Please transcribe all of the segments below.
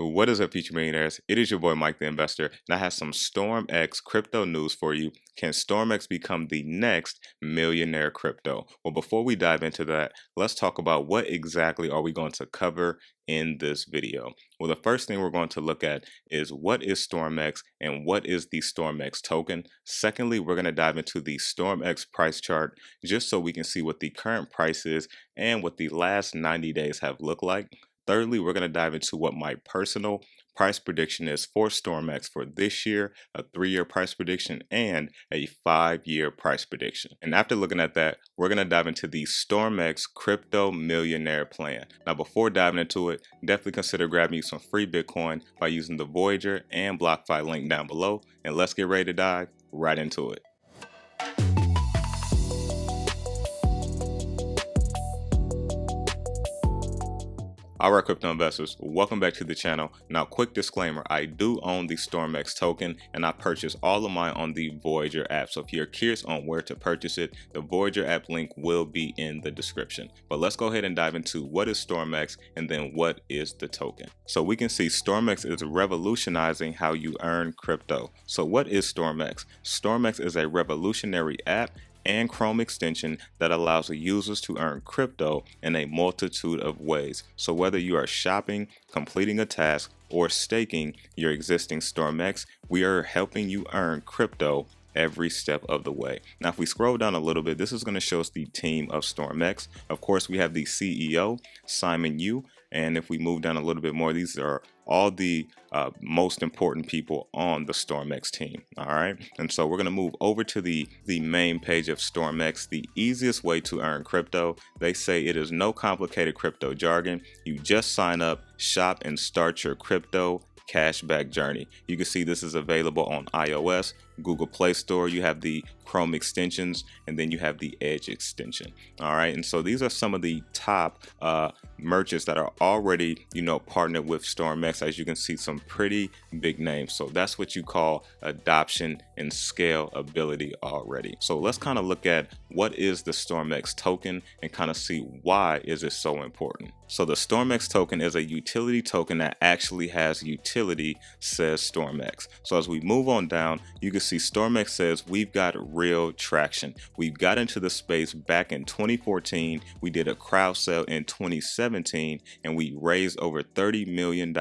What is up, future millionaires? It is your boy Mike the Investor, and I have some StormX crypto news for you. Can StormX become the next millionaire crypto? Well, before we dive into that, let's talk about what exactly are we going to cover in this video. Well, the first thing we're going to look at is what is StormX and what is the StormX token. Secondly, we're going to dive into the StormX price chart just so we can see what the current price is and what the last 90 days have looked like. Thirdly, we're going to dive into what my personal price prediction is for StormX for this year, a 3-year price prediction, and a 5-year price prediction. And after looking at that, we're going to dive into the StormX Crypto Millionaire Plan. Now, before diving into it, definitely consider grabbing you some free Bitcoin by using the Voyager and BlockFi link down below. And let's get ready to dive right into it. Alright, crypto investors, welcome back to the channel. Now, quick disclaimer, I do own the StormX token and I purchase all of mine on the Voyager app. So if you're curious on where to purchase it, the Voyager app link will be in the description. But let's go ahead and dive into what is StormX and then what is the token. So we can see StormX is revolutionizing how you earn crypto. So what is StormX? StormX is a revolutionary app and Chrome extension that allows the users to earn crypto in a multitude of ways. So whether you are shopping, completing a task, or staking your existing StormX, we are helping you earn crypto every step of the way. Now, if we scroll down a little bit, this is going to show us the team of StormX. Of course, we have the CEO, Simon Yu. And if we move down a little bit more, these are all the most important people on the StormX team. All right. And so we're going to move over to the main page of StormX, the easiest way to earn crypto. They say it is no complicated crypto jargon. You just sign up, shop, and start your crypto cashback journey. You can see this is available on iOS, Google Play Store. You have the Chrome extensions, and then you have the Edge extension. All right, and so these are some of the top merchants that are already, partnered with StormX. As you can see, some pretty big names. So that's what you call adoption and scalability already. So let's kind of look at what is the StormX token and kind of see why is it so important. So the StormX token is a utility token that actually has utility, says StormX. So as we move on down, you can see StormX says we've got real traction. We got into the space back in 2014. We did a crowd sale in 2017, and we raised over $30 million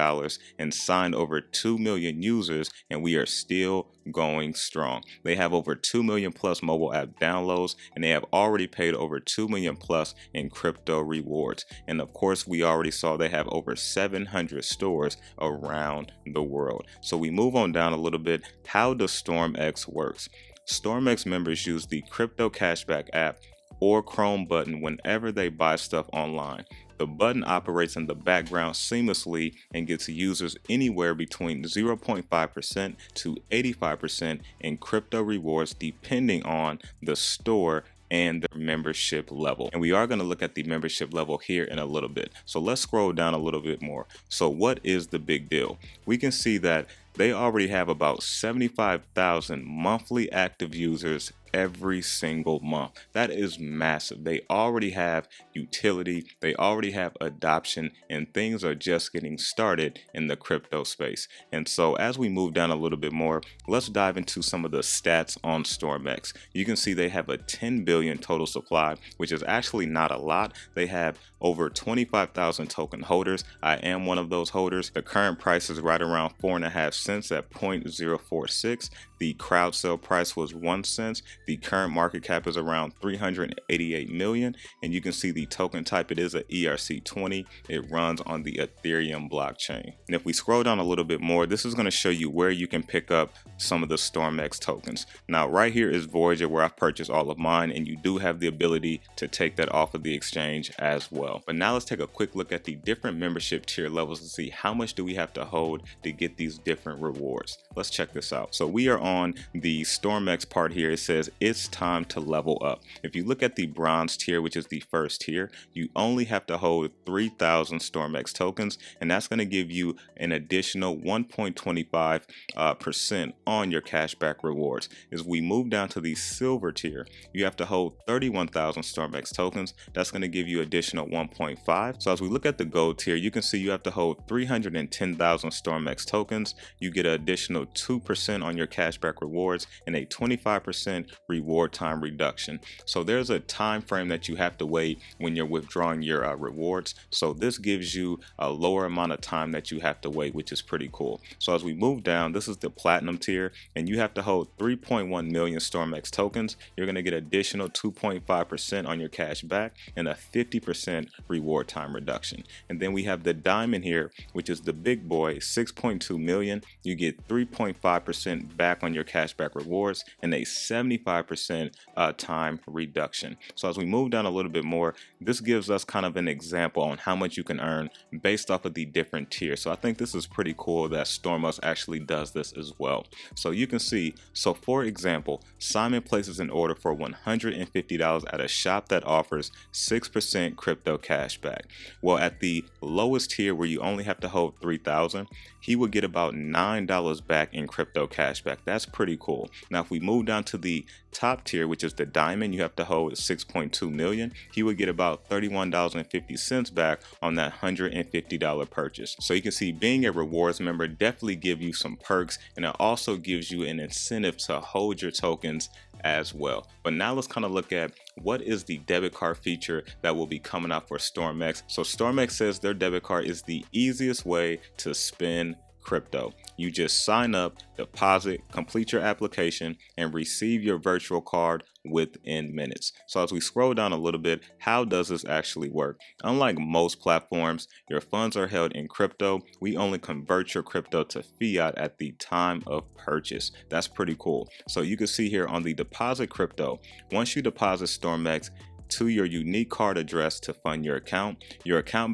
and signed over 2 million users, and we are still going strong. They have over 2 million plus mobile app downloads, and they have already paid over 2 million plus in crypto rewards. And of course, we already saw they have over 700 stores around the world. So we move on down a little bit. How does StormX works? StormX members use the crypto cashback app or Chrome button whenever they buy stuff online. The button operates in the background seamlessly and gets users anywhere between 0.5% to 85% in crypto rewards depending on the store and their membership level. And we are going to look at the membership level here in a little bit. So let's scroll down a little bit more. So what is the big deal? We can see that they already have about 75,000 monthly active users every single month. That is massive. They already have utility, they already have adoption, and things are just getting started in the crypto space. And so as we move down a little bit more, let's dive into some of the stats on StormX. You can see they have a 10 billion total supply, which is actually not a lot. They have over 25,000 token holders. I am one of those holders. The current price is right around 4.5 cents at 0.046. The crowd sale price was 1 cent. The current market cap is around 388 million. And you can see the token type, it is an ERC20. It runs on the Ethereum blockchain. And if we scroll down a little bit more, this is going to show you where you can pick up some of the StormX tokens. Now, right here is Voyager, where I've purchased all of mine, and you do have the ability to take that off of the exchange as well. But now let's take a quick look at the different membership tier levels to see how much do we have to hold to get these different rewards. Let's check this out. So we are on the StormX part here, it says it's time to level up. If you look at the bronze tier, which is the first tier, you only have to hold 3,000 StormX tokens, and that's going to give you an additional 1.25% on your cashback rewards. As we move down to the silver tier, you have to hold 31,000 StormX tokens. That's going to give you additional 1.5. So as we look at the gold tier, you can see you have to hold 310,000 StormX tokens. You get an additional 2% on your cashback rewards and a 25% reward time reduction. So there's a time frame that you have to wait when you're withdrawing your rewards. So this gives you a lower amount of time that you have to wait, which is pretty cool. So as we move down, this is the platinum tier, and you have to hold 3.1 million StormX tokens. You're going to get additional 2.5% on your cash back and a 50% reward time reduction. And then we have the diamond here, which is the big boy, 6.2 million. You get 3.5% back on your cashback rewards and a 75% time reduction. So as we move down a little bit more, this gives us kind of an example on how much you can earn based off of the different tiers. So I think this is pretty cool that StormX actually does this as well. So you can see, so for example, Simon places an order for $150 at a shop that offers 6% crypto cashback. Well, at the lowest tier where you only have to hold 3,000, he would get about $9 back in crypto cashback. That's pretty cool. Now, if we move down to the top tier, which is the diamond, you have to hold 6.2 million. He would get about $31.50 back on that $150 purchase. So you can see being a rewards member definitely give you some perks, and it also gives you an incentive to hold your tokens as well. But now let's kind of look at what is the debit card feature that will be coming out for StormX. So StormX says their debit card is the easiest way to spend crypto. You just sign up, deposit, complete your application, and receive your virtual card within minutes. So as we scroll down a little bit, how does this actually work? Unlike most platforms, your funds are held in crypto. We only convert your crypto to fiat at the time of purchase. That's pretty cool. So you can see here on the deposit crypto, once you deposit StormX to your unique card address to fund your account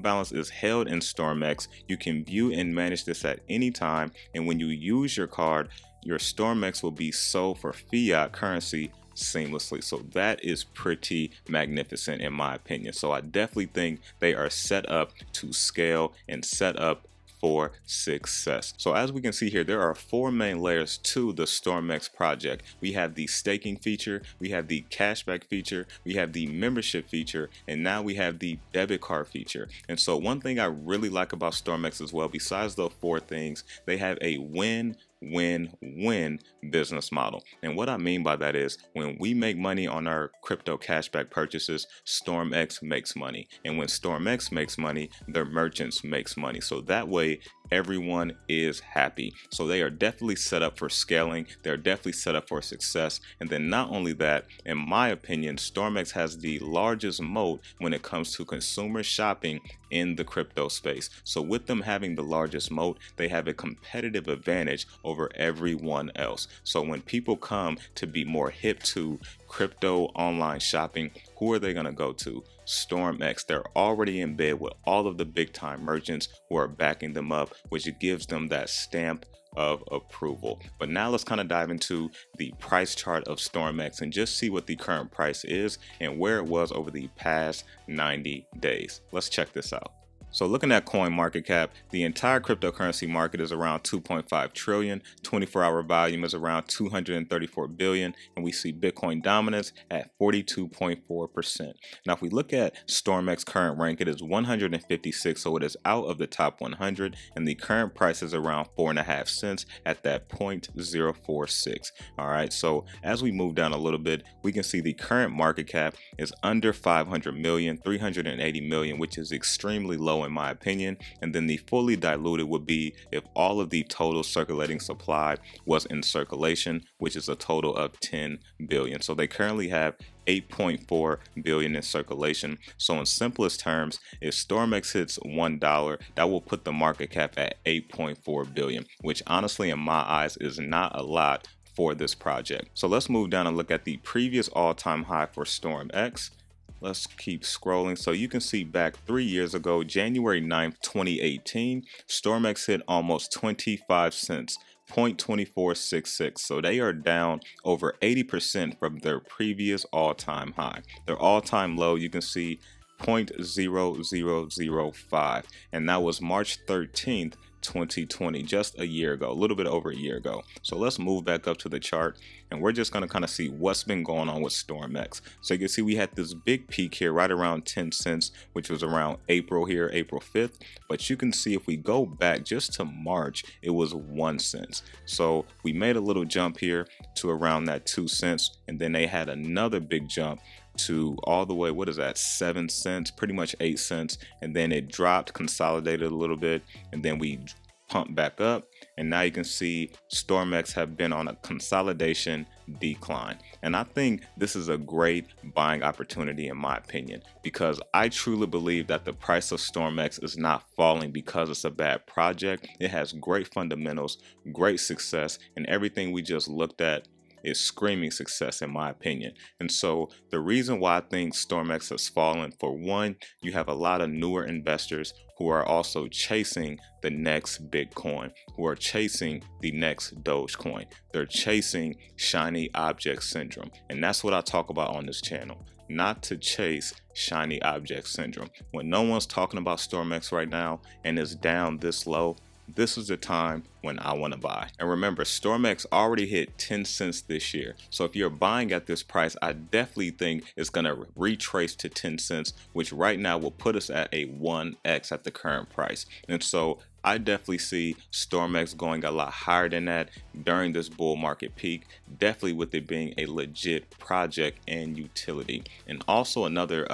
balance is held in StormX. You can view and manage this at any time, and when you use your card, your StormX will be sold for fiat currency seamlessly. So that is pretty magnificent in my opinion. So I definitely think they are set up to scale and set up for success. So as we can see here, there are 4 main layers to the StormX project. We have the staking feature, we have the cashback feature, we have the membership feature, and now we have the debit card feature. And so one thing I really like about StormX as well, besides those 4 things, they have a win-win-win business model. And what I mean by that is when we make money on our crypto cashback purchases, StormX makes money. And when StormX makes money, their merchants makes money. So that way everyone is happy. So they are definitely set up for scaling. They're definitely set up for success. And then not only that, in my opinion, StormX has the largest moat when it comes to consumer shopping in the crypto space. So with them having the largest moat, they have a competitive advantage over everyone else. So when people come to be more hip to crypto online shopping, who are they going to go to? StormX. They're already in bed with all of the big time merchants who are backing them up, which gives them that stamp of approval. But now let's kind of dive into the price chart of StormX and just see what the current price is and where it was over the past 90 days. Let's check this out. So looking at coin market cap, the entire cryptocurrency market is around 2.5 trillion, 24-hour volume is around 234 billion, and we see Bitcoin dominance at 42.4%. Now if we look at StormX current rank, it is 156, so it is out of the top 100, and the current price is around 4.5 cents at that 0.046. All right, so as we move down a little bit, we can see the current market cap is under 500 million, 380 million, which is extremely low in my opinion. And then the fully diluted would be if all of the total circulating supply was in circulation, which is a total of 10 billion. So they currently have 8.4 billion in circulation. So in simplest terms, if StormX hits $1, that will put the market cap at 8.4 billion, which honestly in my eyes is not a lot for this project. So let's move down and look at the previous all-time high for StormX. Let's keep scrolling. So you can see back 3 years ago, January 9th, 2018, StormX hit almost 25 cents 0.2466. So they are down over 80% from their previous all-time high. Their all-time low, you can see 0.0005, and that was March 13th, 2020, just a year ago, a little bit over a year ago. So let's move back up to the chart, and we're just going to kind of see what's been going on with StormX. So you can see we had this big peak here right around 10 cents, which was around April here, April 5th. But you can see if we go back just to March, it was 1 cent. So we made a little jump here to around that 2 cents, and then they had another big jump to all the way, what is that, 7 cents, pretty much 8 cents, and then it dropped, consolidated a little bit, and then we pumped back up, and now you can see StormX have been on a consolidation decline. And I think this is a great buying opportunity in my opinion, because I truly believe that the price of StormX is not falling because it's a bad project. It has great fundamentals, great success, and everything we just looked at is screaming success in my opinion. And so the reason why I think StormX has fallen, for one, you have a lot of newer investors who are also chasing the next Bitcoin, who are chasing the next Dogecoin. They're chasing shiny object syndrome. And that's what I talk about on this channel. Not to chase shiny object syndrome. When no one's talking about StormX right now and it's down this low, this is the time when I want to buy. And remember, StormX already hit 10 cents this year. So if you're buying at this price, I definitely think it's going to retrace to 10 cents, which right now will put us at a 1x at the current price. And so I definitely see StormX going a lot higher than that during this bull market peak, definitely with it being a legit project and utility. And also another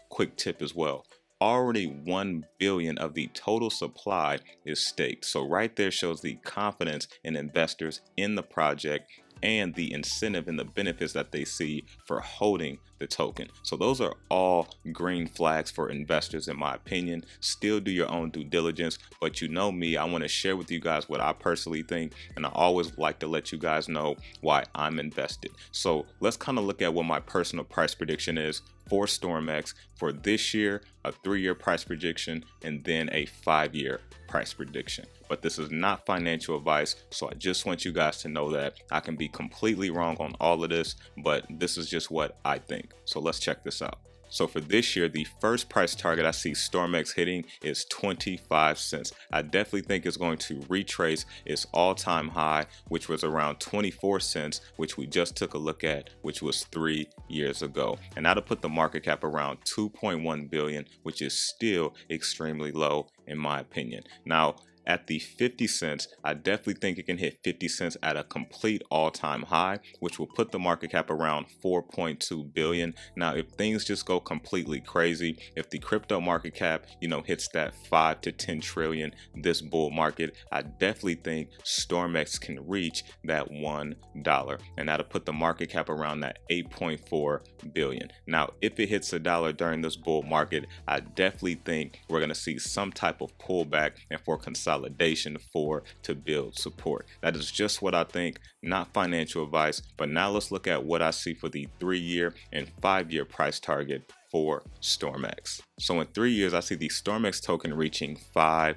quick tip as well. Already 1 billion of the total supply is staked. So right there shows the confidence in investors in the project and the incentive and the benefits that they see for holding the token. So those are all green flags for investors in my opinion. Still do your own due diligence, but you know me, I want to share with you guys what I personally think, and I always like to let you guys know why I'm invested. So let's kind of look at what my personal price prediction is for StormX for this year, a 3-year price prediction, and then a 5-year price prediction. But this is not financial advice, so I just want you guys to know that I can be completely wrong on all of this, but this is just what I think. So let's check this out. So for this year, the first price target I see StormX hitting is 25 cents. I definitely think it's going to retrace its all-time high, which was around 24 cents, which we just took a look at, which was 3 years ago. And that'll put the market cap around 2.1 billion, which is still extremely low in my opinion. Now, at the 50 cents, I definitely think it can hit 50 cents at a complete all-time high, which will put the market cap around 4.2 billion. Now, if things just go completely crazy, if the crypto market cap, hits that 5 to 10 trillion this bull market, I definitely think StormX can reach that $1, and that'll put the market cap around that 8.4 billion. Now, if it hits $1 during this bull market, I definitely think we're going to see some type of pullback and for consolidation to build support. That is just what I think, not financial advice. But now let's look at what I see for the 3-year and 5-year price target for StormX. So in 3 years, I see the StormX token reaching $5,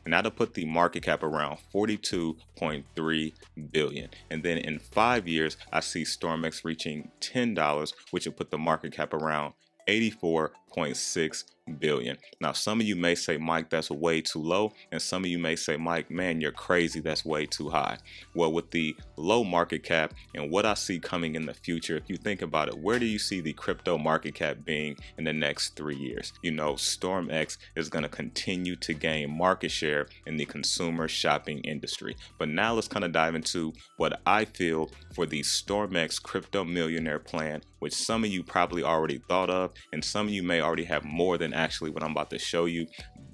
and that'll put the market cap around 42.3 billion. And then in 5 years, I see StormX reaching $10, which will put the market cap around 84.6 billion. Now, some of you may say, Mike, that's way too low, and some of you may say, Mike, man, you're crazy, that's way too high. Well, with the low market cap and what I see coming in the future, if you think about it, where do you see the crypto market cap being in the next 3 years? StormX is going to continue to gain market share in the consumer shopping industry. But now let's kind of dive into what I feel for the StormX crypto millionaire plan, which some of you probably already thought of, and some of you may already have more than actually what I'm about to show you.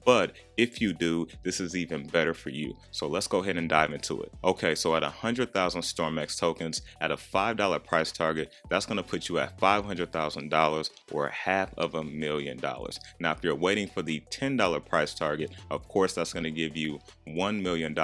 But if you do, this is even better for you. So let's go ahead and dive into it. Okay, so at 100,000 StormX tokens at a $5 price target, that's going to put you at $500,000 or $500,000. Now, if you're waiting for the $10 price target, of course, that's going to give you $1 million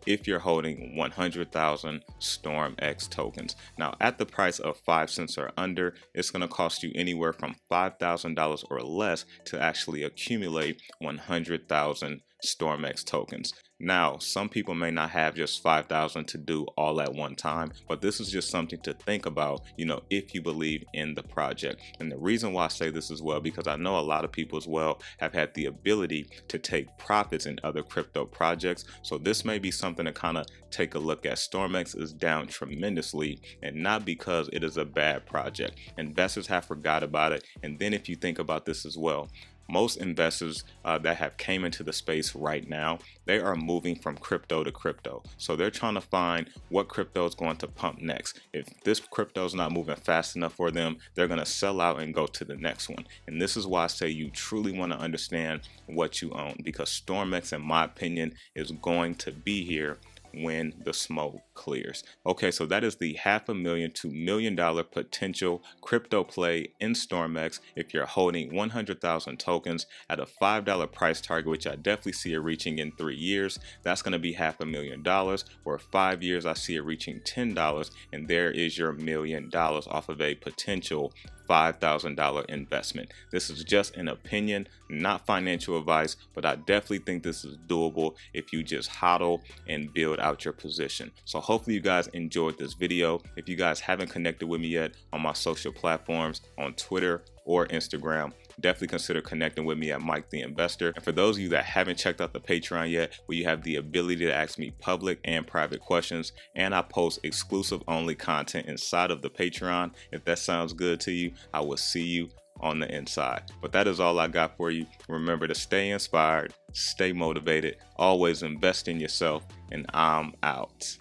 if you're holding 100,000 StormX tokens. Now, at the price of 5 cents or under, it's going to cost you anywhere from $5,000 or less to actually accumulate 100,000 StormX tokens. Now, some people may not have just 5,000 to do all at one time, but this is just something to think about, if you believe in the project. And the reason why I say this as well, because I know a lot of people as well have had the ability to take profits in other crypto projects. So this may be something to kind of take a look at. StormX is down tremendously, and not because it is a bad project. Investors have forgot about it. And then if you think about this as well, most investors that have came into the space right now, they are moving from crypto to crypto. So they're trying to find what crypto is going to pump next. If this crypto is not moving fast enough for them, they're going to sell out and go to the next one. And this is why I say you truly want to understand what you own, because StormX, in my opinion, is going to be here when the smoke clears. Okay, so that is the $500,000 to $1 million potential crypto play in StormX if you're holding 100,000 tokens at a $5 price target, which I definitely see it reaching in 3 years. That's going to be $500,000, or 5 years I see it reaching $10, and there is your $1 million off of a potential $5,000 investment. This is just an opinion, not financial advice, but I definitely think this is doable if you just hodl and build out your position. So hopefully you guys enjoyed this video. If you guys haven't connected with me yet on my social platforms, on Twitter or Instagram, definitely consider connecting with me at Mike the Investor. And for those of you that haven't checked out the Patreon yet, where you have the ability to ask me public and private questions, and I post exclusive only content inside of the Patreon. If that sounds good to you, I will see you on the inside. But that is all I got for you. Remember to stay inspired, stay motivated, always invest in yourself, and I'm out.